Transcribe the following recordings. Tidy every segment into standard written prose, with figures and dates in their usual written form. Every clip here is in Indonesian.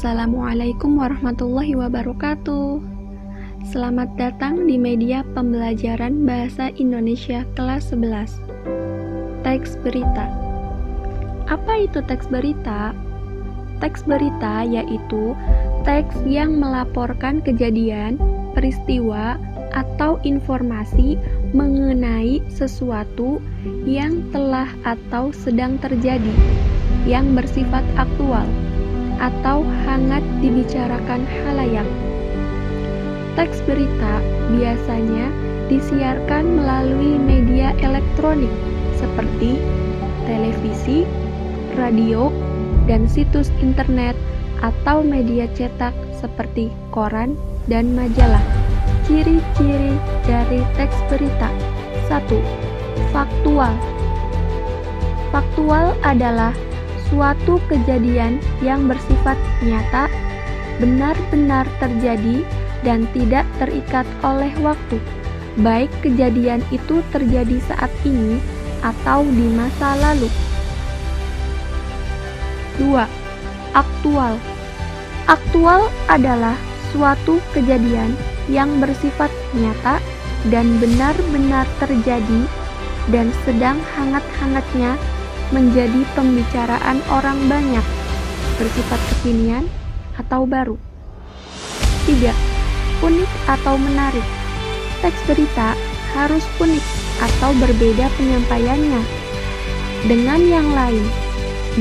Assalamualaikum warahmatullahi wabarakatuh. Selamat datang di media pembelajaran Bahasa Indonesia kelas 11. Teks berita. Apa itu teks berita? Teks berita yaitu teks yang melaporkan kejadian, peristiwa, atau informasi mengenai sesuatu yang telah atau sedang terjadi, yang bersifat aktual atau hangat dibicarakan khalayak. Teks berita biasanya disiarkan melalui media elektronik seperti televisi, radio, dan situs internet atau media cetak seperti koran dan majalah. Ciri-ciri dari teks berita. 1. Faktual. Faktual adalah suatu kejadian yang bersifat nyata, benar-benar terjadi, dan tidak terikat oleh waktu, baik kejadian itu terjadi saat ini atau di masa lalu. 2. Aktual. Aktual adalah suatu kejadian yang bersifat nyata dan benar-benar terjadi dan sedang hangat-hangatnya menjadi pembicaraan orang banyak, bersifat kekinian atau baru. 3. Unik atau menarik. Teks berita harus unik atau berbeda penyampaiannya dengan yang lain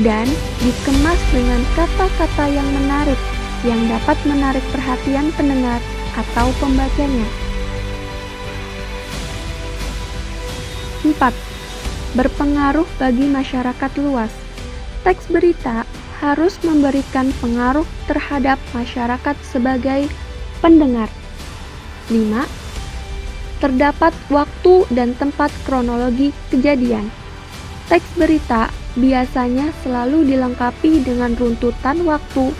dan dikemas dengan kata-kata yang menarik yang dapat menarik perhatian pendengar atau pembacanya. 4. Berpengaruh bagi masyarakat luas. Teks berita harus memberikan pengaruh terhadap masyarakat sebagai pendengar. 5. Terdapat waktu dan tempat kronologi kejadian. Teks berita biasanya selalu dilengkapi dengan runtutan waktu,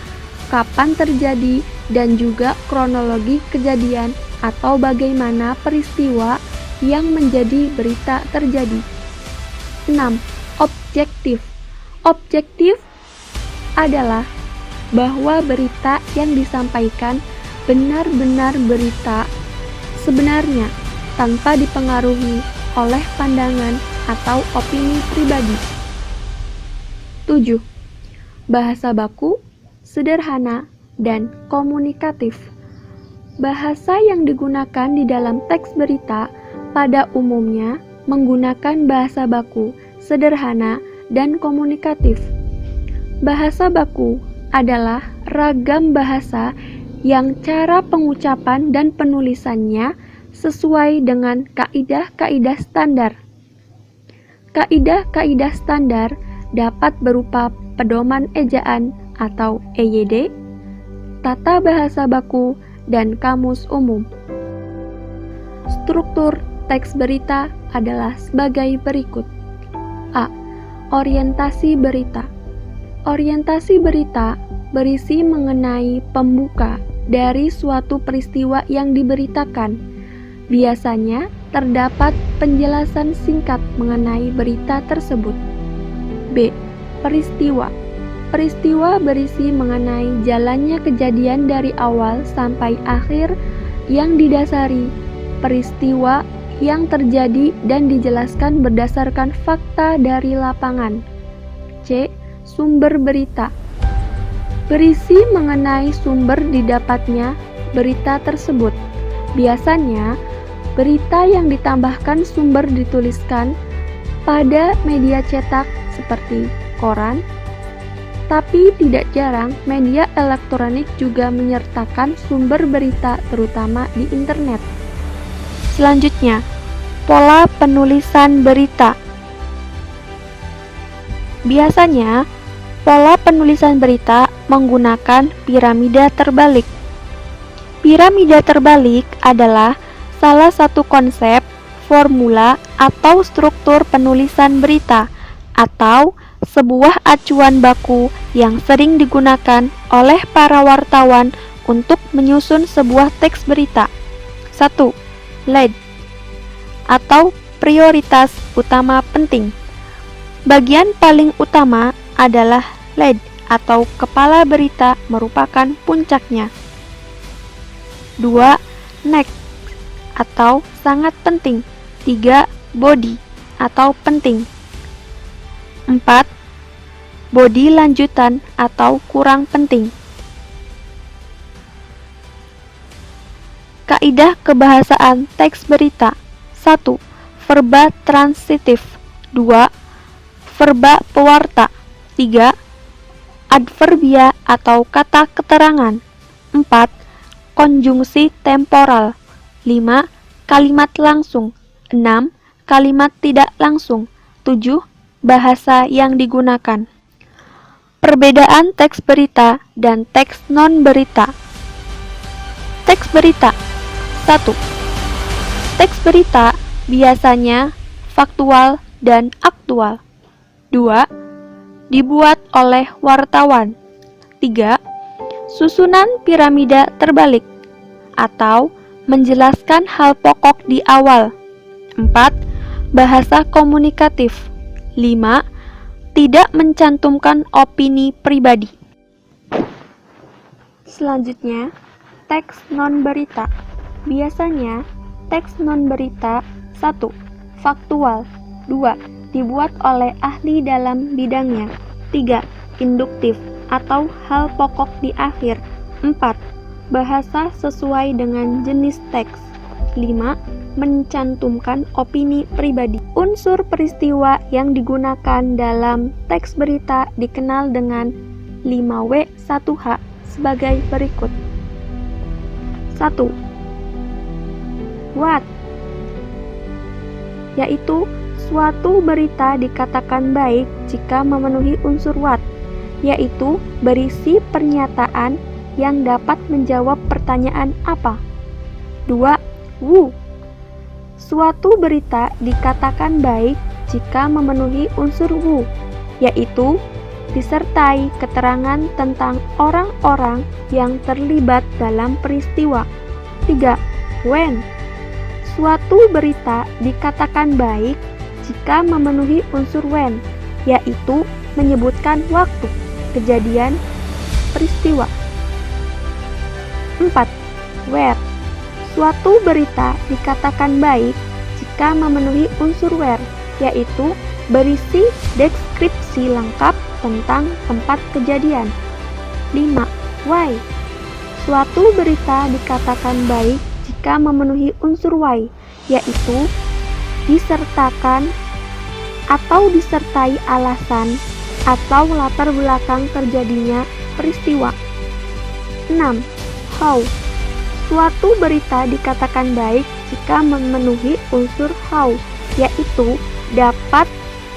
kapan terjadi, dan juga kronologi kejadian atau bagaimana peristiwa yang menjadi berita terjadi. 6. Objektif. Objektif adalah bahwa berita yang disampaikan benar-benar berita sebenarnya tanpa dipengaruhi oleh pandangan atau opini pribadi. 7. Bahasa baku, sederhana, dan komunikatif. Bahasa yang digunakan di dalam teks berita pada umumnya menggunakan bahasa baku, sederhana, dan komunikatif. Bahasa baku adalah ragam bahasa yang cara pengucapan dan penulisannya sesuai dengan kaidah-kaidah standar. Kaidah-kaidah standar dapat berupa pedoman ejaan atau EYD, tata bahasa baku, dan kamus umum. Struktur teks berita adalah sebagai berikut. A. Orientasi berita. Orientasi berita berisi mengenai pembuka dari suatu peristiwa yang diberitakan. Biasanya terdapat penjelasan singkat mengenai berita tersebut. B. Peristiwa. Peristiwa berisi mengenai jalannya kejadian dari awal sampai akhir yang didasari peristiwa yang terjadi dan dijelaskan berdasarkan fakta dari lapangan. C. Sumber berita. Berisi mengenai sumber didapatnya berita tersebut. Biasanya, berita yang ditambahkan sumber dituliskan pada media cetak seperti koran, tapi tidak jarang media elektronik juga menyertakan sumber berita terutama di internet. Selanjutnya, pola penulisan berita. Biasanya, pola penulisan berita menggunakan piramida terbalik. Piramida terbalik adalah salah satu konsep, formula, atau struktur penulisan berita, atau sebuah acuan baku yang sering digunakan oleh para wartawan untuk menyusun sebuah teks berita. 1. Lead atau prioritas utama penting. Bagian paling utama adalah lead atau kepala berita merupakan puncaknya. 2. Next atau sangat penting. 3. Body atau penting. 4. Body lanjutan atau kurang penting. Kaidah kebahasaan teks berita. 1. Verba transitif. 2. Verba pewarta. 3. Adverbia atau kata keterangan. 4. Konjungsi temporal. 5. Kalimat langsung. 6. Kalimat tidak langsung. 7. Bahasa yang digunakan. Perbedaan teks berita dan teks non-berita. Teks berita. 1. Teks berita biasanya faktual dan aktual. 2. Dibuat oleh wartawan. 3. Susunan piramida terbalik atau menjelaskan hal pokok di awal. 4. Bahasa komunikatif. 5. Tidak mencantumkan opini pribadi. Selanjutnya, teks non-berita. Biasanya, teks non-berita 1. Faktual. 2. Dibuat oleh ahli dalam bidangnya. 3. Induktif atau hal pokok di akhir. 4. Bahasa sesuai dengan jenis teks. 5. Mencantumkan opini pribadi. Unsur peristiwa yang digunakan dalam teks berita dikenal dengan 5W1H sebagai berikut. 1. What, yaitu suatu berita dikatakan baik jika memenuhi unsur what, yaitu berisi pernyataan yang dapat menjawab pertanyaan apa. 2. Who, suatu berita dikatakan baik jika memenuhi unsur who, yaitu disertai keterangan tentang orang-orang yang terlibat dalam peristiwa. 3. When, suatu berita dikatakan baik jika memenuhi unsur when, yaitu menyebutkan waktu, kejadian, peristiwa. 4. Where, suatu berita dikatakan baik jika memenuhi unsur where, yaitu berisi deskripsi lengkap tentang tempat kejadian. 5. Why, suatu berita dikatakan baik jika memenuhi unsur why, yaitu disertakan atau disertai alasan atau latar belakang terjadinya peristiwa. 6. How, suatu berita dikatakan baik jika memenuhi unsur how, yaitu dapat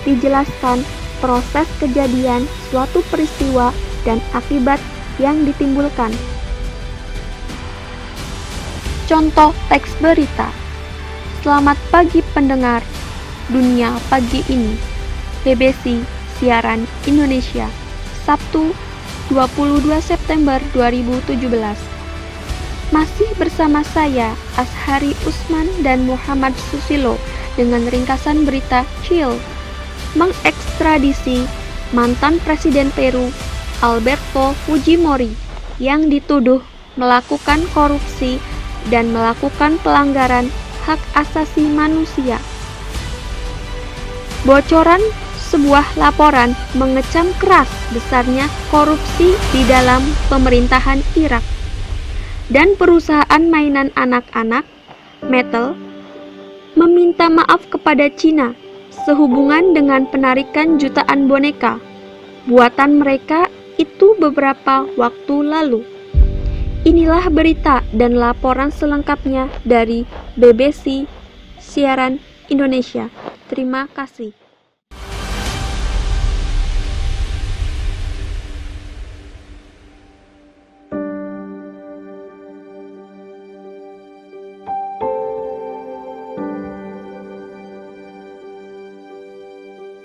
dijelaskan proses kejadian suatu peristiwa dan akibat yang ditimbulkan. Contoh teks berita. Selamat pagi pendengar Dunia Pagi Ini, BBC Siaran Indonesia, Sabtu 22 September 2017. Masih bersama saya, Ashari Usman dan Muhammad Susilo, dengan ringkasan berita Chile mengekstradisi mantan Presiden Peru, Alberto Fujimori, yang dituduh melakukan korupsi dan melakukan pelanggaran hak asasi manusia. Bocoran sebuah laporan mengecam keras besarnya korupsi di dalam pemerintahan Irak. Dan perusahaan mainan anak-anak, Mattel, meminta maaf kepada Cina sehubungan dengan penarikan jutaan boneka buatan mereka itu beberapa waktu lalu. Inilah berita dan laporan selengkapnya dari BBC Siaran Indonesia. Terima kasih.